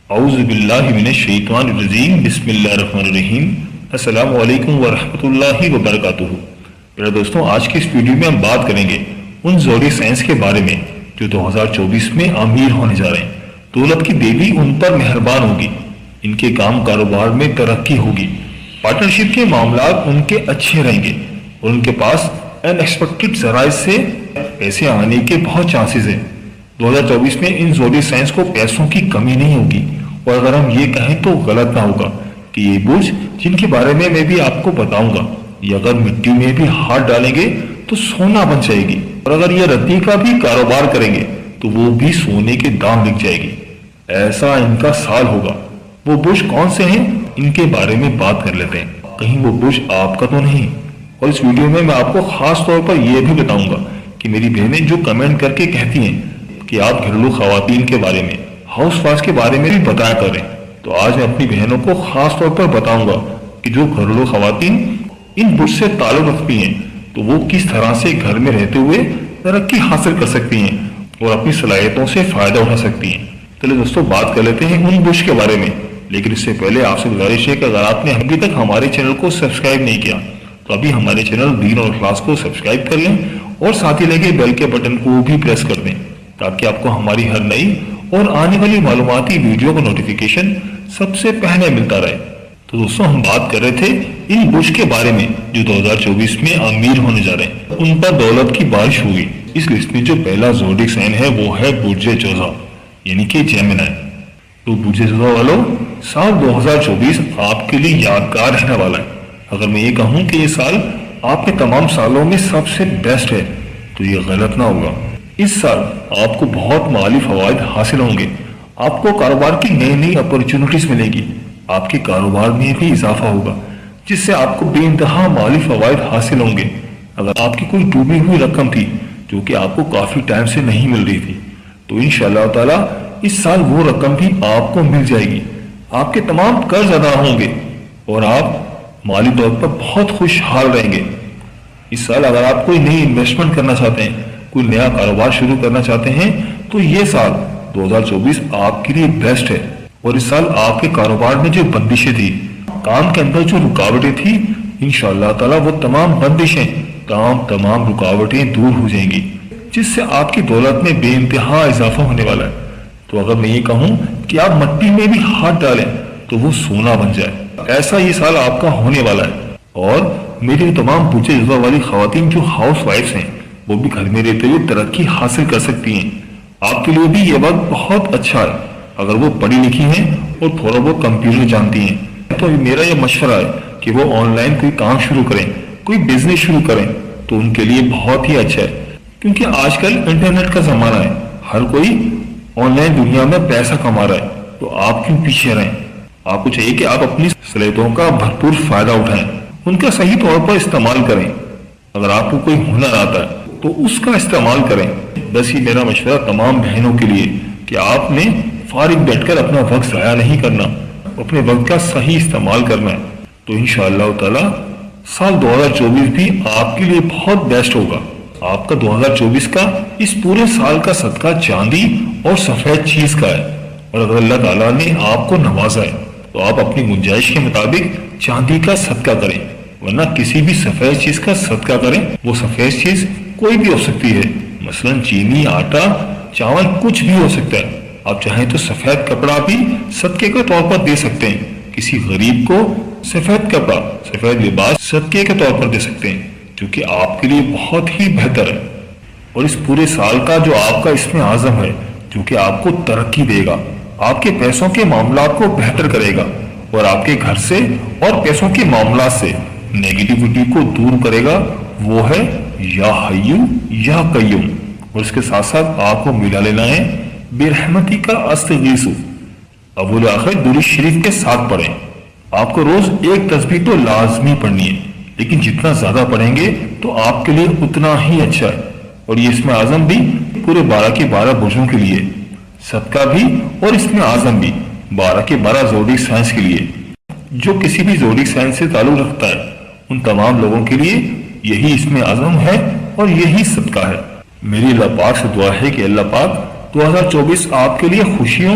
اعوذ باللہ من الشیطان الرجیم بسم اللہ الرحمن الرحیم السلام علیکم ورحمۃ اللہ وبرکاتہ۔ میرے دوستوں، آج کی اس ویڈیو میں ہم بات کریں گے ان زوڈک سائنس کے بارے میں جو 2024 میں امیر ہونے جا رہے ہیں۔ دولت کی دیوی ان پر مہربان ہوگی، ان کے کام کاروبار میں ترقی ہوگی، پارٹنرشپ کے معاملات ان کے اچھے رہیں گے اور ان کے پاس ان ایکسپیکٹڈ ذرائع سے پیسے آنے کے بہت چانسز ہیں۔ 2024 میں ان زوڈک سائنس کو پیسوں کی کمی نہیں ہوگی، اور اگر ہم یہ کہیں تو غلط نہ ہوگا کہ یہ برج جن کے بارے میں بھی آپ کو بتاؤں گا، یہ اگر مٹی میں بھی ہاتھ ڈالیں گے تو سونا بن جائے گی، اور اگر یہ رتی کا بھی کاروبار کریں گے تو وہ بھی سونے کے دام لگ جائے گی۔ ایسا ان کا سال ہوگا۔ وہ برج کون سے ہیں ان کے بارے میں بات کر لیتے ہیں، کہیں وہ برج آپ کا تو نہیں۔ اور اس ویڈیو میں آپ کو خاص طور پر یہ بھی بتاؤں گا کہ میری بہنیں جو کمنٹ کر کے کہتی ہیں کہ آپ گھریلو خواتین کے بارے میں، ہاؤس وائف کے بارے میں بھی بتایا کریں، تو آج میں اپنی بہنوں کو خاص طور پر بتاؤں گا کہ جو گھریلو خواتین ان برج سے تعلق رکھتی ہیں تو وہ کس طرح سے گھر میں رہتے ہوئے ترقی حاصل کر سکتی ہیں اور اپنی صلاحیتوں سے فائدہ اٹھا سکتی ہیں۔ چلیے دوستوں، بات کر لیتے ہیں ان برج کے بارے میں، لیکن اس سے پہلے آپ سے گزارش ہے کہ اگر آپ نے ابھی تک ہمارے چینل کو سبسکرائب نہیں کیا تو ابھی ہمارے چینل دین اور اخلاص کو سبسکرائب کر لیں اور ساتھ ہی لگے بیل کے بٹن کو بھی پریس کر دیں تاکہ آپ کو ہماری ہر نئی اور آنے والی معلوماتی ویڈیو کا نوٹیفیکیشن سب سے پہلے ملتا رہے۔ تو دوستوں، ہم بات کر رہے تھے ان برج کے بارے میں جو 2024 میں امیر ہونے جا رہے ہیں، ان پر دولت کی بارش ہوگی۔ اس لسٹ میں جو پہلا زوڈک سائن ہے وہ ہے برج جوزا یعنی کہ جیمنائی۔ تو برج جوزا والوں، سال 2024 آپ کے لیے یادگار رہنے والا ہے۔ اگر میں یہ کہوں کہ یہ سال آپ کے تمام سالوں میں سب سے بیسٹ ہے تو یہ غلط نہ ہوگا۔ اس سال آپ کو بہت مالی فوائد حاصل ہوں گے، آپ کو کاروبار کی نئی اپرچونٹیز ملے گی، آپ کے کاروبار میں بھی اضافہ ہوگا جس سے آپ کو بے انتہا مالی فوائد حاصل ہوں گے۔ اگر آپ کی کوئی ڈوبی ہوئی رقم تھی جو کہ آپ کو کافی ٹائم سے نہیں مل رہی تھی تو انشاءاللہ تعالی اس سال وہ رقم بھی آپ کو مل جائے گی، آپ کے تمام قرض ادا ہوں گے اور آپ مالی طور پر بہت خوشحال رہیں گے۔ اس سال اگر آپ کوئی نئی انویسٹمنٹ کرنا چاہتے ہیں، کوئی نیا کاروبار شروع کرنا چاہتے ہیں تو یہ سال 2024 آپ کے لیے بیسٹ ہے۔ اور اس سال آپ کے کاروبار میں جو بندشیں تھی، کام کے اندر جو رکاوٹیں تھی، انشاءاللہ تعالی وہ تمام بندشیں، تمام رکاوٹیں دور ہو جائیں گی جس سے آپ کی دولت میں بے انتہا اضافہ ہونے والا ہے۔ تو اگر میں یہ کہوں کہ آپ مٹی میں بھی ہاتھ ڈالیں تو وہ سونا بن جائے، ایسا یہ سال آپ کا ہونے والا ہے۔ اور میری تمام برج جوزا والی خواتین جو ہاؤس وائفز ہیں وہ بھی گھر میں رہتے ہوئے ترقی حاصل کر سکتی ہیں۔ آپ کے لیے بھی یہ وقت بہت اچھا ہے۔ اگر وہ پڑھی لکھی ہیں اور تھوڑا بہت کمپیوٹر جانتی ہیں تو میرا یہ مشورہ ہے کہ وہ آن لائن کوئی کام شروع کریں، کوئی بزنس شروع کریں تو ان کے لیے بہت ہی اچھا ہے، کیونکہ آج کل انٹرنیٹ کا زمانہ ہے، ہر کوئی آن لائن دنیا میں پیسہ کما رہا ہے، تو آپ کیوں پیچھے رہیں؟ آپ کو چاہیے کہ آپ اپنی صلاحیتوں کا بھرپور فائدہ اٹھائیں، ان کا صحیح طور پر استعمال کریں۔ اگر آپ کو کوئی ہنر آتا ہے تو اس کا استعمال کریں۔ بس یہ میرا مشورہ تمام بہنوں کے لیے کہ آپ نے فارغ بیٹھ کر اپنا وقت ضائع نہیں کرنا، اپنے وقت کا صحیح استعمال کرنا ہے۔ تو انشاءاللہ تعالی سال 2024 بھی آپ کے لیے بہت بیسٹ ہوگا۔ آپ کا 2024 کا اس پورے سال کا صدقہ چاندی اور سفید چیز کا ہے، اور اگر اللہ تعالیٰ نے آپ کو نوازا ہے تو آپ اپنی گنجائش کے مطابق چاندی کا صدقہ کریں، ورنہ کسی بھی سفید چیز کا صدقہ کریں۔ وہ سفید چیز کوئی بھی ہو سکتی ہے، مثلا چینی، آٹا، چاول، کچھ بھی ہو سکتا ہے۔ آپ چاہیں تو سفید کپڑا بھی صدقے کے طور پر دے سکتے ہیں، کسی غریب کو سفید کپڑا، سفید لباس صدقے کے طور پر دے سکتے ہیں، جو کہ آپ کے لیے بہت ہی بہتر ہے۔ اور اس پورے سال کا جو آپ کا اسم اعظم ہے جو کہ آپ کو ترقی دے گا، آپ کے پیسوں کے معاملات کو بہتر کرے گا اور آپ کے گھر سے اور پیسوں کے معاملات سے نیگیٹیوٹی کو دور کرے گا، وہ ہے یا حیو یا قیوم۔ اور اس کے ساتھ ساتھ آپ کو ملا لینا ہے برحمتی کا استغیثو، اول آخر درود شریف کے ساتھ پڑھیں۔ آپ کو روز ایک تسبیح تو لازمی پڑھنی ہے، لیکن جتنا زیادہ پڑھیں گے تو آپ کے لیے اتنا ہی اچھا ہے۔ اور یہ اسم اعظم بھی پورے 12 کے 12 برجوں کے لیے، صدقہ بھی اور اسم اعظم بھی 12 کے 12 زوڈک سائنس کے لیے۔ جو کسی بھی زوڈک سائنس سے تعلق رکھتا ہے ان تمام لوگوں کے لیے یہی اسم اعظم ہے اور یہی صدقہ ہے۔ میری اللہ پاک سے دعا ہے کہ اللہ پاک 2024 آپ کے لیے خوشیوں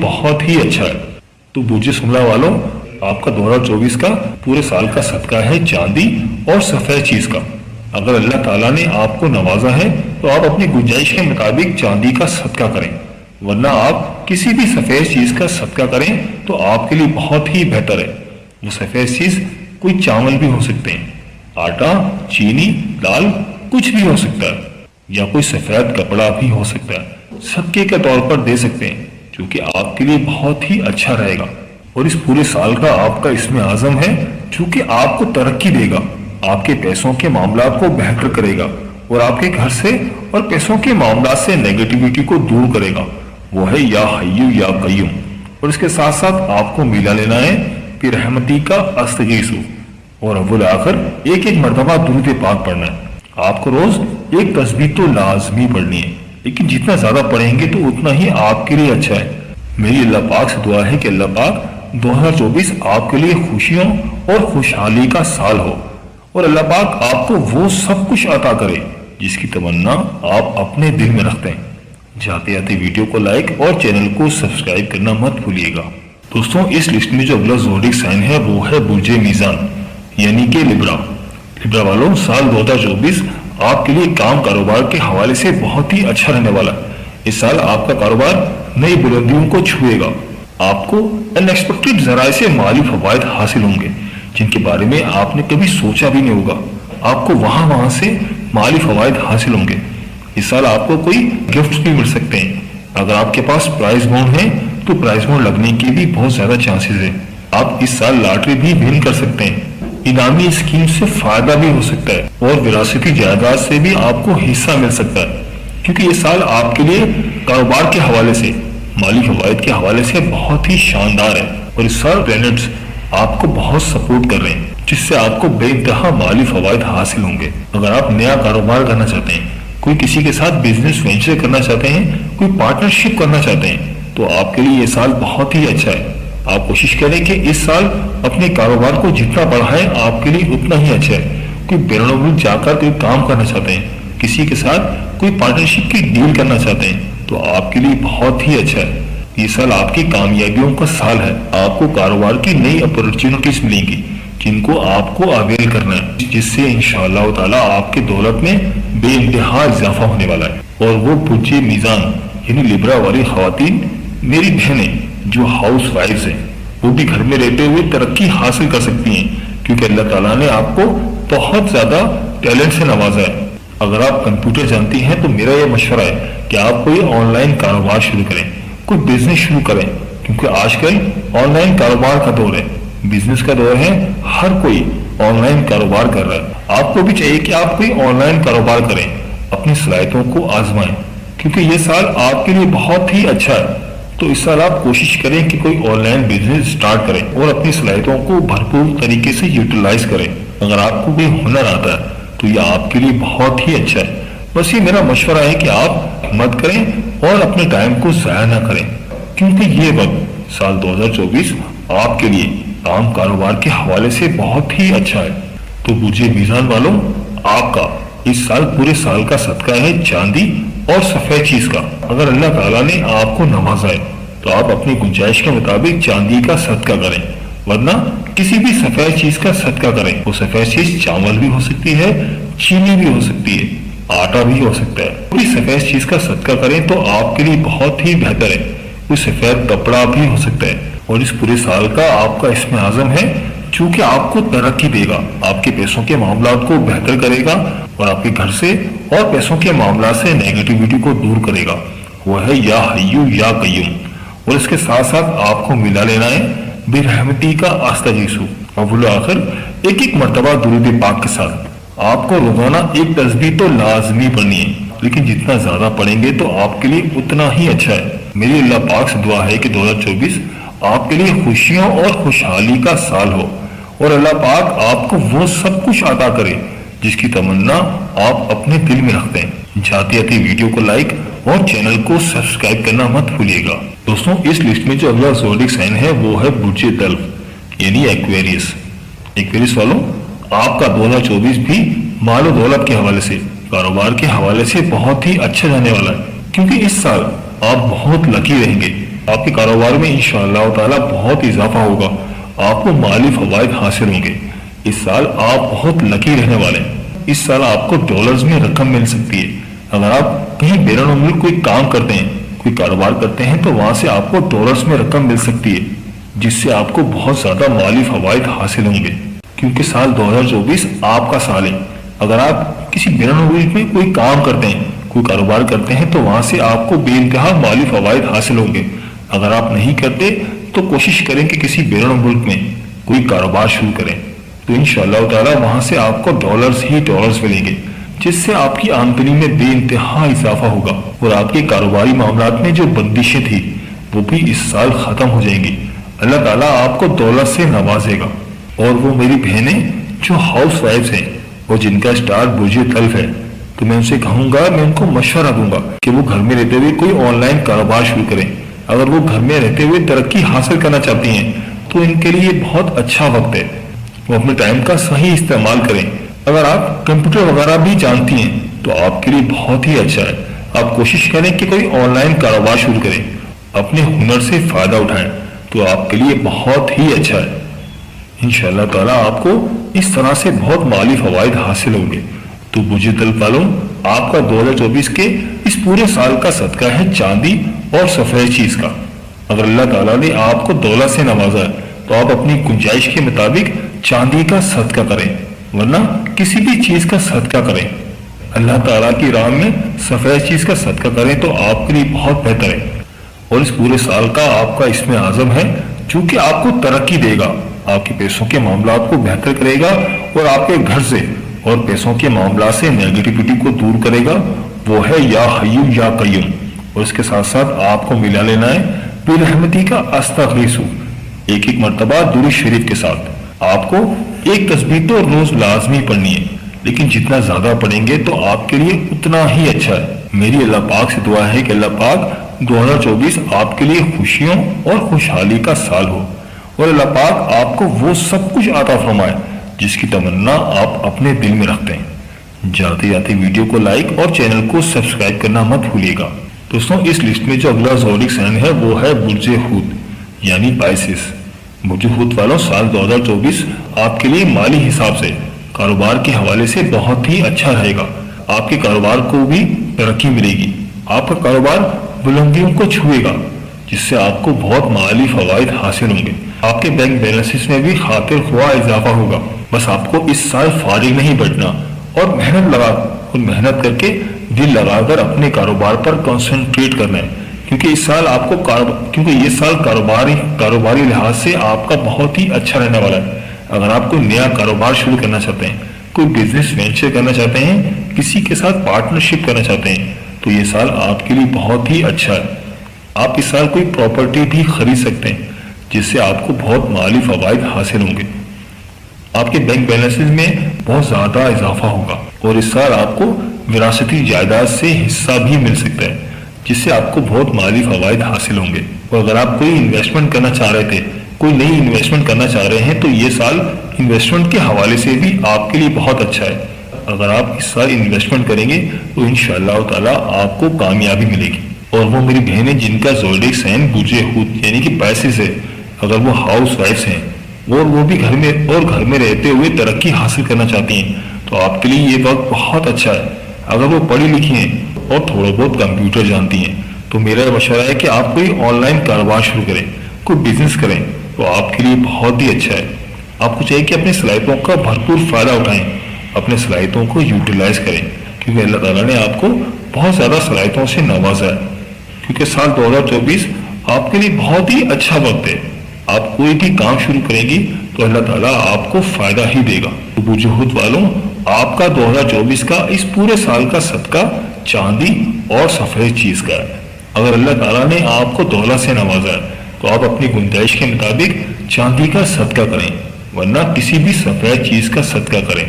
بہت ہی اچھا ہے۔ تو برج شملہ والوں، آپ کا 2024 کا پورے سال کا صدقہ ہے چاندی اور سفید چیز کا۔ اگر اللہ تعالیٰ نے آپ کو نوازا ہے تو آپ اپنی گنجائش کے مطابق چاندی کا صدقہ کریں، ورنہ آپ کسی بھی سفید چیز کا صدقہ کریں تو آپ کے لیے بہت ہی بہتر ہے۔ وہ سفید چیز کوئی چاول بھی ہو سکتے ہیں، آٹا، چینی، دال، کچھ بھی ہو سکتا ہے، یا کوئی سفید کپڑا بھی ہو سکتا ہے، صدقے کے طور پر دے سکتے ہیں، جو کہ آپ کے لیے بہت ہی اچھا رہے گا۔ اور اس پورے سال کا آپ کا اسم اعظم ہے جو کہ آپ کو ترقی دے گا، آپ کے پیسوں کے معاملات کو بہتر کرے گا، اور آپ کے گھر سے اور پیسوں کے معاملات سے نیگیٹیوٹی کو دور کرے گا۔ وہ ہے یا حیو یا قیوم۔ اور اس کے ساتھ ساتھ آپ کو میلا لینا ہے برحمتی کا استغیثو، اور اول آخر ایک مرتبہ درود پاک پڑھنا ہے۔ آپ کو روز ایک تسبیح تو لازمی پڑھنی ہے، لیکن جتنا زیادہ پڑھیں گے تو اتنا ہی آپ کے لیے اچھا ہے۔ میری اللہ پاک سے دعا ہے کہ اللہ پاک 2024 آپ کے لیے خوشیوں اور خوشحالی کا سال ہو، اور اللہ پاک آپ کو وہ سب کچھ عطا کرے جس کی تمنا آپ اپنے دل میں رکھتے ہیں۔ جاتے جاتے ویڈیو کو لائک اور چینل کو سبسکرائب کرنا مت بھولیے گا۔ دوستوں، اس لسٹ میں جو اگلا زوڈک سائن ہے وہ ہے برج میزان یعنی کہ لبرا۔ لبرا والوں، سال 2024 آپ کے لیے کام کاروبار کے حوالے سے بہت ہی اچھا رہنے والا ہے۔ اس سال آپ کا کاروبار نئی بلندیوں کو چھوئے گا۔ آپ کو ان ایکسپیکٹڈ ذرائع سے مالی فوائد حاصل ہوں گے جن کے بارے میں آپ نے کبھی سوچا بھی نہیں ہوگا۔ آپ کو وہاں سے مالی فوائد حاصل ہوں گے۔ اس سال آپ کو کوئی گفٹ بھی مل سکتے ہیں۔ اگر آپ کے پاس پرائز بانڈ ہے تو پرائز بانڈ لگنے کے بھی بہت زیادہ چانسز ہیں۔ آپ اس سال لاٹری بھی ون کر سکتے ہیں، انعامی اسکیم سے فائدہ بھی ہو سکتا ہے، اور وراثتی جائیداد سے بھی آپ کو حصہ مل سکتا ہے، کیونکہ یہ سال آپ کے لیے کاروبار کے حوالے سے، مالی فوائد کے حوالے سے بہت ہی شاندار ہے۔ اور اس سال پلینٹس آپ کو بہت سپورٹ کر رہے ہیں، جس سے آپ کو بے انتہا مالی فوائد حاصل ہوں گے۔ اگر آپ نیا کاروبار کرنا چاہتے ہیں، کوئی کسی کے ساتھ بزنس وینچر کرنا چاہتے ہیں، کوئی پارٹنرشپ کرنا چاہتے ہیں، تو آپ کے لیے یہ سال بہت ہی اچھا ہے۔ آپ کوشش کریں کہ اس سال اپنے کاروبار کو جتنا بڑھائیں آپ کے لیے اتنا ہی اچھا ہے۔ کوئی بیرون ملک جا کر کوئی کام کرنا چاہتے ہیں، کسی کے ساتھ کوئی پارٹنرشپ کی ڈیل کرنا چاہتے ہیں، تو آپ کے لیے بہت ہی اچھا ہے۔ یہ سال آپ کی کامیابیوں کا سال ہے۔ آپ کو کاروبار کی نئی اپورچونٹیز ملیں گی جن کو آپ کو اویل کرنا ہے، جس سے انشاءاللہ تعالیٰ آپ کے دولت میں بے انتہا اضافہ ہونے والا ہے۔ اور وہ برج میزان یعنی لبرا والی خواتین، میری بہنیں جو ہاؤس وائفز ہیں، وہ بھی گھر میں رہتے ہوئے ترقی حاصل کر سکتی ہیں، کیونکہ اللہ تعالیٰ نے آپ کو بہت زیادہ ٹیلنٹ سے نوازا ہے۔ اگر آپ کمپیوٹر جانتی ہیں تو میرا یہ مشورہ ہے کہ آپ کوئی آن لائن کاروبار شروع کریں، کوئی بزنس شروع کریں، کیونکہ آج کل آن لائن کاروبار کا دور ہے، بزنس کا دور ہے، ہر کوئی آن لائن کاروبار کر رہا ہے۔ آپ کو بھی چاہیے کہ آپ کوئی آن لائن کاروبار کریں، اپنی صلاحیتوں کو آزمائیں، کیونکہ یہ سال آپ کے لیے بہت ہی اچھا ہے۔ تو اس سال آپ کوشش کریں کہ کوئی آن لائن بزنس سٹارٹ کریں اور اپنی صلاحیتوں کو بھرپور طریقے سے یوٹیلائز کریں۔ اگر آپ کو کوئی ہنر آتا ہے تو یہ آپ کے لیے بہت ہی اچھا ہے۔ بس یہ میرا مشورہ ہے کہ آپ ہمت کریں اور اپنے ٹائم کو ضائع نہ کریں، کیونکہ یہ وقت سال 2024 آپ کے لیے کام کاروبار کے حوالے سے بہت ہی اچھا ہے۔ تو برج میزان والوں، آپ کا اس سال پورے سال کا صدقہ ہے چاندی اور سفید چیز کا۔ اگر اللہ تعالیٰ نے آپ کو نوازا ہے تو آپ اپنی گنجائش کے مطابق چاندی کا صدقہ کریں، ورنہ کسی بھی سفید چیز کا صدقہ کریں۔ وہ سفید چیز چاول بھی ہو سکتی ہے، چینی بھی ہو سکتی ہے، آٹا بھی ہو سکتا ہے۔ کوئی سفید چیز کا صدقہ کریں تو آپ کے لیے بہت ہی بہتر ہے۔ کوئی سفید کپڑا بھی ہو سکتا ہے۔ اور اس پورے سال کا آپ کا اسم اعظم ہے جو کہ آپ کو ترقی دے گا، آپ کے پیسوں کے معاملات کو بہتر کرے گا، اور آپ کے گھر سے اور پیسوں کے معاملات سے نیگیٹیوٹی کو دور کرے گا۔ وہ ہے یا حیو یا قیوم۔ اور اس کے ساتھ ساتھ آپ کو ملا لینا ہے برحمتی کا استغیثو۔ اول آخر ایک مرتبہ درود پاک کے ساتھ آپ کو روزانہ ایک تسبیح تو لازمی پڑھنی ہے، لیکن جتنا زیادہ پڑھیں گے تو آپ کے لیے اتنا ہی اچھا ہے۔ میری اللہ پاک سے دعا ہے کہ 2024 آپ کے لیے خوشیوں اور خوشحالی کا سال ہو، اور اللہ پاک آپ کو وہ سب کچھ عطا کرے جس کی تمنا آپ اپنے دل میں رکھتے ہیں۔ جاتے جاتے ویڈیو کو لائک اور چینل کو سبسکرائب کرنا مت بھولیے گا۔ دوستوں، اس لسٹ میں جو اگلا زوڈک سائن ہے وہ ہے برج دلو یعنی ایکویریس۔ ایکویریس والوں، آپ کا 2024 بھی مال و دولت کے حوالے سے، کاروبار کے حوالے سے بہت ہی اچھا جانے والا ہے، کیونکہ اس سال آپ بہت لکی رہیں گے۔ آپ کے کاروبار میں انشاءاللہ تعالی بہت اضافہ ہوگا، آپ کو مالی فوائد حاصل ہوں گے۔ اس سال آپ بہت لکی رہنے والے ہیں۔ اس سال آپ کو ڈالرز میں رقم مل سکتی ہے۔ اگر آپ کہیں بیرون ملک کوئی کام کرتے ہیں، کوئی کاروبار کرتے ہیں، تو وہاں سے آپ کو ڈالرز میں رقم مل سکتی ہے، جس سے آپ کو بہت زیادہ مالی فوائد حاصل ہوں گے، کیونکہ سال 2024 آپ کا سال ہے۔ اگر آپ کسی بیرون ملک میں کوئی کام کرتے ہیں، کوئی کاروبار کرتے ہیں، تو وہاں سے آپ کو بے انتہا مالی فوائد حاصل ہوں گے۔ اگر آپ نہیں کرتے تو کوشش کریں کہ کسی بیرون ملک میں کوئی کاروبار شروع کریں، تو انشاءاللہ تعالی وہاں سے آپ کو ڈالرز ہی ڈالرز ملیں گے، جس سے آپ کی آمدنی میں بے انتہا اضافہ ہوگا، اور آپ کے کاروباری معاملات میں جو بندشیں تھیں وہ بھی اس سال ختم ہو جائیں گی۔ اللہ تعالیٰ آپ کو دولت سے نوازے گا۔ اور وہ میری بہنیں جو ہاؤس وائفز ہیں اور جن کا اسٹار برج طلب ہے، تو میں ان سے کہوں گا، میں ان کو مشورہ دوں گا کہ وہ گھر میں رہتے ہوئے کوئی آن لائن کاروبار شروع کریں۔ اگر وہ گھر میں رہتے ہوئے ترقی حاصل کرنا چاہتی ہیں تو ان کے لیے بہت اچھا وقت ہے، وہ اپنے ٹائم کا صحیح استعمال کریں۔ اگر آپ کمپیوٹر وغیرہ بھی جانتی ہیں تو آپ کے لیے بہت ہی اچھا ہے، آپ کوشش کریں کہ کوئی آن لائن کاروبار شروع کریں، اپنے ہنر سے فائدہ اٹھائیں، تو آپ کے لیے بہت ہی اچھا ہے۔ انشاءاللہ تعالیٰ آپ کو اس طرح سے بہت مالی فوائد حاصل ہوں گے۔ تو برج طلب والوں، آپ کا 2024 کے اس پورے سال کا صدقہ ہے چاندی اور سفید چیز کا۔ اگر اللہ تعالیٰ نے آپ کو دولت سے نوازا ہے تو آپ اپنی گنجائش کے مطابق چاندی کا صدقہ کریں، ورنہ کسی بھی چیز کا صدقہ کریں۔ اللہ تعالیٰ کی راہ میں سفید چیز کا صدقہ کریں تو آپ کے لیے بہت بہتر ہے، اور اس پورے سال کا آپ کا اسم اعظم ہے جو کہ آپ کو ترقی دے گا، آپ کے پیسوں کے معاملات کو بہتر کرے گا، اور آپ کے گھر سے اور پیسوں کے معاملات سے نیگیٹیوٹی کو دور کرے گا۔ وہ ہے یا حیو یا قیوم، اور اس کے ساتھ ساتھ آپ کو ملا لینا ہے برحمتی کا استغیثو، ایک مرتبہ درود شریف کے ساتھ۔ آپ کو ایک تسبیح تو روز لازمی پڑھنی ہے، لیکن جتنا زیادہ پڑھیں گے تو آپ کے لیے اتنا ہی اچھا ہے۔ میری اللہ پاک سے دعا ہے کہ اللہ پاک 2024 آپ کے لیے خوشیوں اور خوشحالی کا سال ہو، اور اللہ پاک آپ کو وہ سب کچھ عطا فرمائے جس کی تمنا آپ اپنے دل میں رکھتے ہیں۔ جاتے جاتے ویڈیو کو لائک اور چینل کو سبسکرائب کرنا مت بھولیے گا۔ دوستوں، اس لسٹ میں جو اگلا زوڈک سائن ہے وہ ہے برج حوت یعنی پائسس۔ برج حوت والوں، سال 2024 آپ کے لیے مالی حساب سے، کاروبار کے حوالے سے بہت ہی اچھا رہے گا۔ آپ کے کاروبار کو بھی ترقی ملے گی، آپ کا کاروبار بلندیوں کو چھوئے گا، جس سے آپ کو بہت مالی فوائد حاصل ہوں گے۔ آپ کے بینک بیلنسز میں بھی خاطر خواہ اضافہ ہوگا۔ بس آپ کو اس سال فارغ نہیں بیٹھنا، اور محنت کر کے دل لگا کر اپنے کاروبار پر کنسنٹریٹ کرنا ہے، کیونکہ اس سال آپ کو یہ سال کاروباری لحاظ سے آپ کا بہت ہی اچھا رہنے والا ہے۔ اگر آپ کوئی نیا کاروبار شروع کرنا چاہتے ہیں، کوئی بزنس وینچر کرنا چاہتے ہیں، کسی کے ساتھ پارٹنرشپ کرنا چاہتے ہیں، تو یہ سال آپ کے لیے بہت ہی اچھا ہے۔ آپ اس سال کوئی پراپرٹی بھی خرید سکتے ہیں، جس سے آپ کو بہت مالی فوائد حاصل ہوں گے۔ آپ کے بینک بیلنسز میں بہت زیادہ اضافہ ہوگا، اور اس سال آپ کو وراثتی جائیداد سے حصہ بھی مل سکتا ہے، جس سے آپ کو بہت مالی فوائد حاصل ہوں گے۔ اور اگر آپ کوئی انویسٹمنٹ کرنا چاہ رہے تھے، کوئی نئی انویسٹمنٹ کرنا چاہ رہے ہیں، تو یہ سال انویسٹمنٹ کے حوالے سے بھی آپ کے لیے بہت اچھا ہے۔ اگر آپ اس سال انویسٹمنٹ کریں گے تو انشاءاللہ تعالیٰ آپ کو کامیابی ملے گی۔ اور وہ میری بہنیں جن کا زوڈک سائن برج حوت یعنی کہ پائسس ہے، اگر وہ ہاؤس وائفز ہیں اور وہ بھی گھر میں رہتے ہوئے ترقی حاصل کرنا چاہتی ہیں، تو آپ کے لیے یہ وقت بہت اچھا ہے۔ اگر وہ پڑھی لکھی ہیں اور تھوڑا بہت کمپیوٹر جانتی ہیں، تو میرا مشورہ ہے کہ آپ کوئی آن لائن کاروبار شروع کریں، کوئی بزنس کریں، تو آپ کے لیے بہت ہی اچھا ہے۔ آپ کو چاہیے کہ اپنی صلاحیتوں کا بھرپور فائدہ اٹھائیں، اپنے صلاحیتوں کو یوٹیلائز کریں، کیونکہ اللہ تعالیٰ نے آپ کو بہت زیادہ صلاحیتوں سے نوازا ہے۔ کیونکہ سال 2024 آپ کے لیے بہت ہی اچھا وقت ہے۔ آپ کوئی بھی کام شروع کریں گی تو اللہ تعالیٰ آپ کو فائدہ ہی دے گا۔ تو برج حوت والوں، آپ کا 2024 کا اس پورے سال کا صدقہ چاندی اور سفید چیز کا ہے۔ اگر اللہ تعالیٰ نے آپ کو دولت سے نوازا ہے تو آپ اپنی گنجائش کے مطابق چاندی کا صدقہ کریں، ورنہ کسی بھی سفید چیز کا صدقہ کریں۔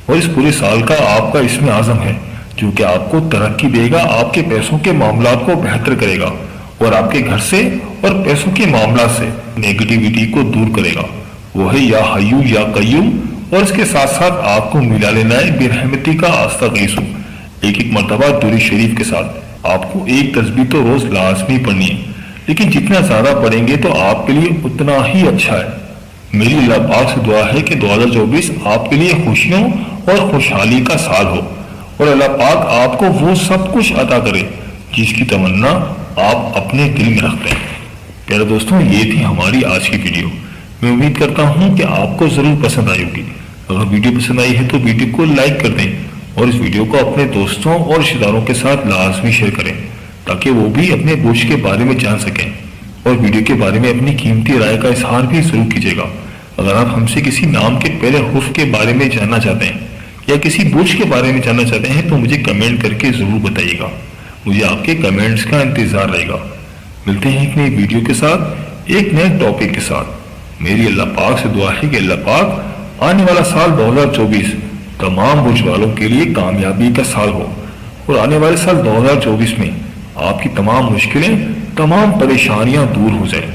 اور اس پورے سال کا آپ کا اسم اعظم ہے جو کہ آپ کو ترقی دے گا، آپ کے پیسوں کے معاملات کو بہتر کرے گا، اور آپ کے گھر سے اور پیسوں کے معاملات سے نیگیٹیوٹی کو دور کرے گا۔ وہ ہے یا حیو یا قیوم، اور اس کے ساتھ ساتھ آپ کو ملا لینا ہے برحمتی کا استغیثو، ایک مرتبہ درود شریف کے ساتھ۔ آپ کو ایک تسبیح تو روز لازمی پڑھنی ہے، لیکن جتنا زیادہ پڑھیں گے تو آپ کے لیے اتنا ہی اچھا ہے۔ میری اللہ پاک سے دعا ہے کہ 2024 آپ کے لیے خوشیوں اور خوشحالی کا سال ہو، اور اللہ پاک آپ کو وہ سب کچھ عطا کرے جس کی تمنا آپ اپنے دل میں رکھتے ہیں۔ پیارے دوستوں، یہ تھی ہماری آج کی ویڈیو۔ میں امید کرتا ہوں کہ آپ کو ضرور پسند آئی ہوگی۔ اگر ویڈیو پسند آئی ہے تو ویڈیو کو لائک کر دیں اور اس ویڈیو کو اپنے دوستوں اور رشتہ داروں کے ساتھ لازمی شیئر کریں تاکہ وہ بھی اپنے بوجھ کے بارے میں جان سکیں، اور ویڈیو کے بارے میں اپنی قیمتی رائے کا اظہار بھی ضرور کیجیے گا۔ اگر آپ ہم سے کسی نام کے پہلے حرف کے بارے میں جاننا چاہتے ہیں یا کسی بوجھ کے بارے میں جاننا چاہتے ہیں تو مجھے کمنٹ کر کے ضرور بتائیے گا۔ مجھے آپ کے کمنٹس کا انتظار رہے گا۔ ملتے ہیں ایک نئی ویڈیو کے ساتھ، ایک نئے ٹاپک کے ساتھ۔ میری اللہ پاک سے دعا ہے کہ اللہ پاک آنے والا سال 2024 تمام بوجھ والوں کے لیے کامیابی کا سال ہو، اور آنے والے سال 2024 میں آپ کی تمام مشکلیں، تمام پریشانیاں دور ہو جائیں۔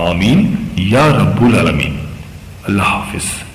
آمین یا رب العالمین۔ اللہ حافظ۔